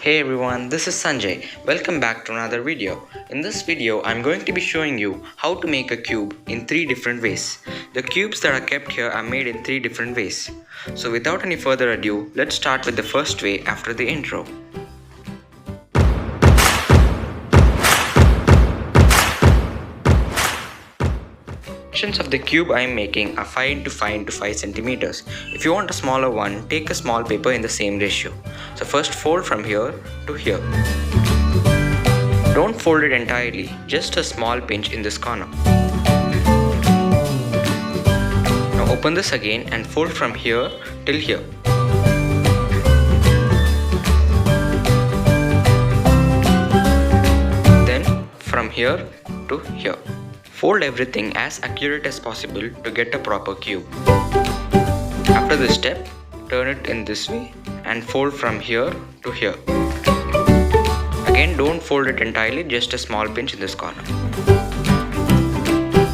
Hey everyone, this is Sanjay. Welcome back to another video. In this video, I'm going to be showing you how to make a cube in 3 different ways. The cubes that are kept here are made in 3 different ways. So without any further ado, let's start with the first way after the intro. Dimensions of the cube I am making are 5 into 5 into 5 centimeters. If you want a smaller one, take a small paper in the same ratio. So first fold from here to here. Don't fold it entirely, just a small pinch in this corner. Now open this again and fold from here till here. Then from here to here. Fold everything as accurate as possible to get a proper cube. After this step, turn it in this way and fold from here to here. Again, don't fold it entirely, just a small pinch in this corner.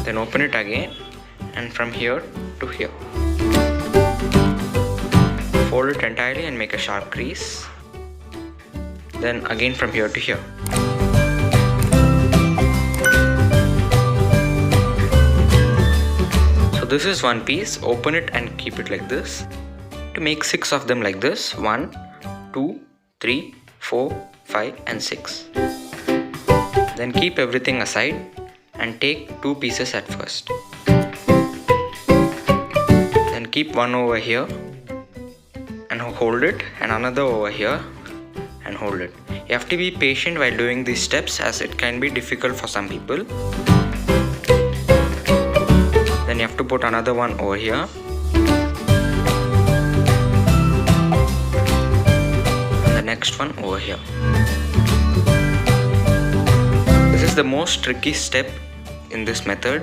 Then open it again and from here to here. Fold it entirely and make a sharp crease. Then again from here to here. This is one piece, open it and keep it like this. To make 6 of them like this, 1, 2, 3, 4, 5 and 6. Then keep everything aside and take 2 pieces at first. Then keep one over here and hold it, and another over here and hold it. You have to be patient while doing these steps as it can be difficult for some people. Then you have to put another one over here. And the next one over here. This is the most tricky step in this method.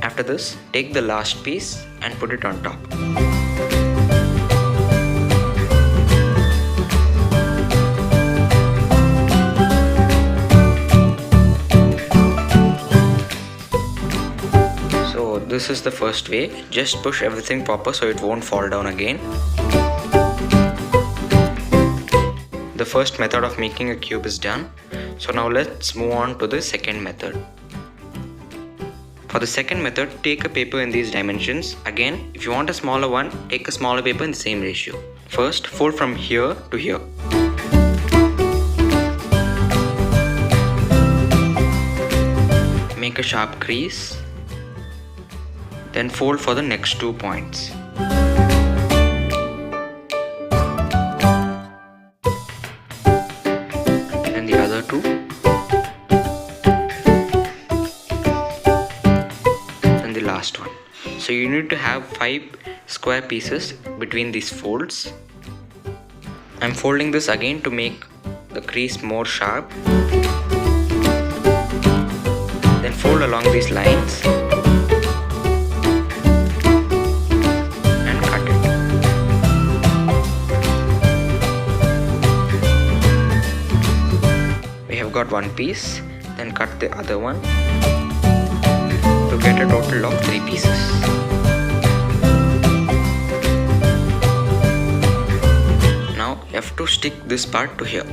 After this, take the last piece and put it on top. This is the first way. Just push everything proper so it won't fall down again. The first method of making a cube is done. So now let's move on to the second method. For the second method, take a paper in these dimensions. Again, if you want a smaller one, take a smaller paper in the same ratio. First, fold from here to here. Make a sharp crease. Then fold for the next 2 points. And the other 2. And the last one. So you need to have 5 square pieces between these folds. I'm folding this again to make the crease more sharp. Then fold along these lines. Got one piece, then cut the other one to get a total of 3 pieces. Now you have to stick this part to here.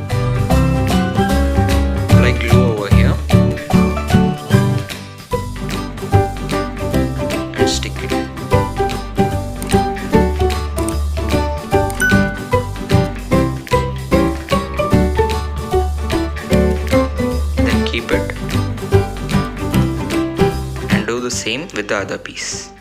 Apply glue over here and stick it. Keep it and do the same with the other piece.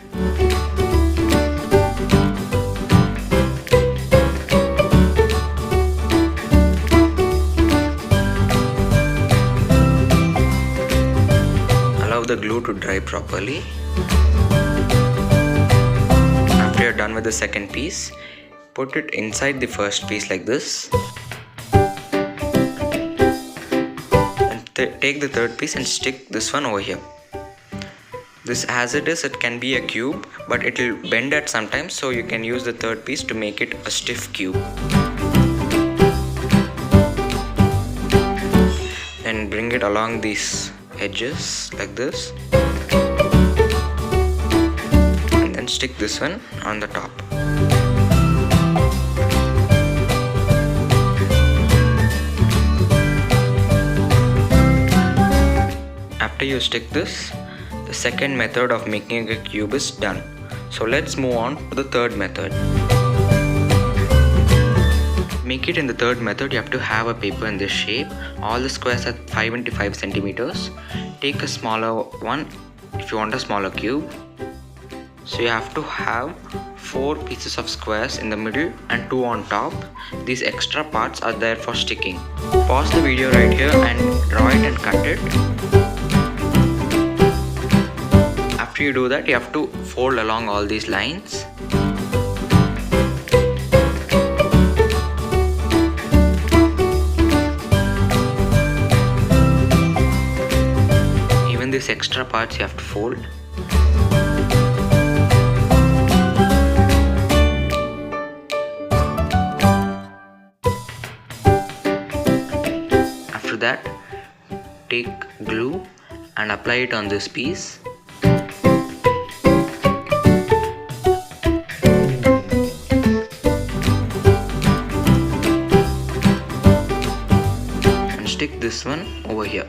Allow the glue to dry properly. After you're done with the second piece, put it inside the first piece like this. Take the third piece and stick this one over here. This as it is, it can be a cube, but it will bend at some time, so you can use the third piece to make it a stiff cube. Then bring it along these edges like this. And then stick this one on the top. after you stick this, the second method of making a cube is done. So let's move on to the third method. Make it in the third method, you have to have a paper in this shape. All the squares are 5 into 5 centimeters. Take a smaller one if you want a smaller cube. So you have to have 4 pieces of squares in the middle and 2 on top. These extra parts are there for sticking. Pause the video right here and draw it and cut it. After you do that, you have to fold along all these lines. Even these extra parts you have to fold. After that, take glue and apply it on this piece. And stick this one over here.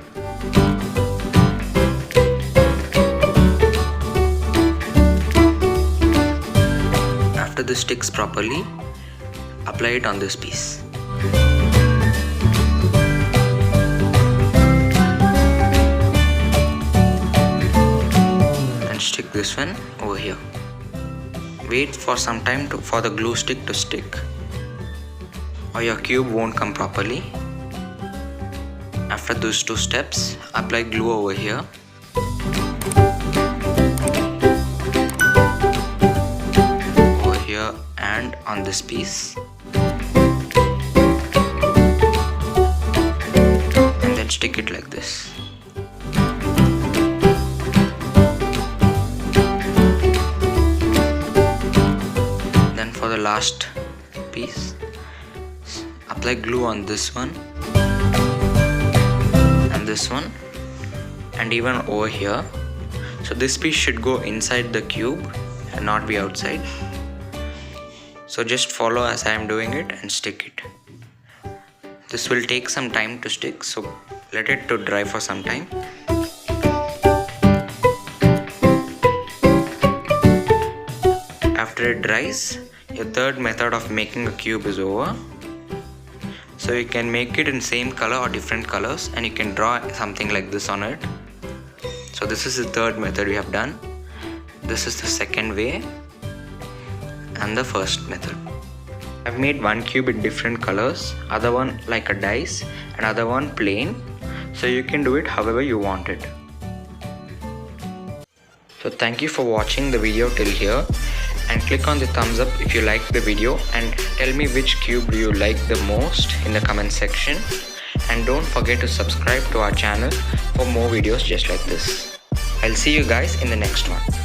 After this sticks properly, apply it on this piece. Stick this one over here. Wait for some time for the glue stick to stick, or your cube won't come properly. After those 2 steps, apply glue over here. Over here and on this piece. And then stick it like this. For the last piece, apply glue on this one and this one and even over here. So this piece should go inside the cube and not be outside. So just follow as I am doing it and stick it. This will take some time to stick, so let it to dry for some time. After it dries, your third method of making a cube is over. So you can make it in same color or different colors, and you can draw something like this on it. So this is the third method we have done. This is the second way and the first method. I've made one cube in different colors, other one like a dice and other one plain. So you can do it however you want it. So thank you for watching the video till here, and click on the thumbs up if you liked the video, and tell me which cube do you like the most in the comment section, and don't forget to subscribe to our channel for more videos just like this. I'll see you guys in the next one.